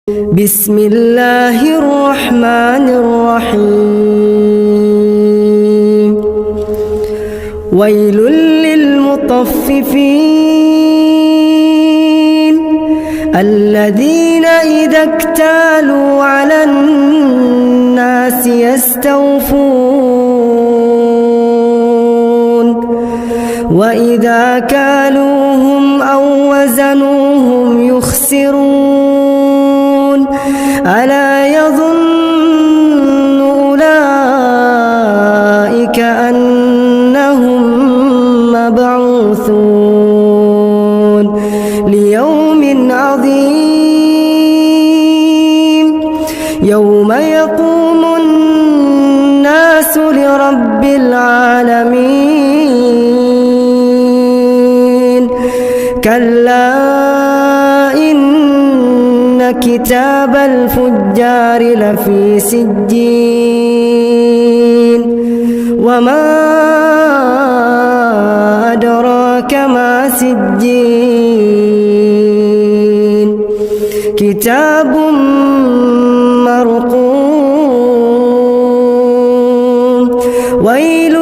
بسم الله الرحمن الرحيم. ويل للمطففين الذين إذا اكتالوا على الناس يستوفون وإذا كالوهم أو وزنوهم يخسرون ألا يظن أولئك أنهم مبعوثون ليوم عظيم يوم يقوم الناس لرب العالمين كلا إن كتاب الفجار لفي سجين وما أدراك ما سجين كتاب مرقوم ويل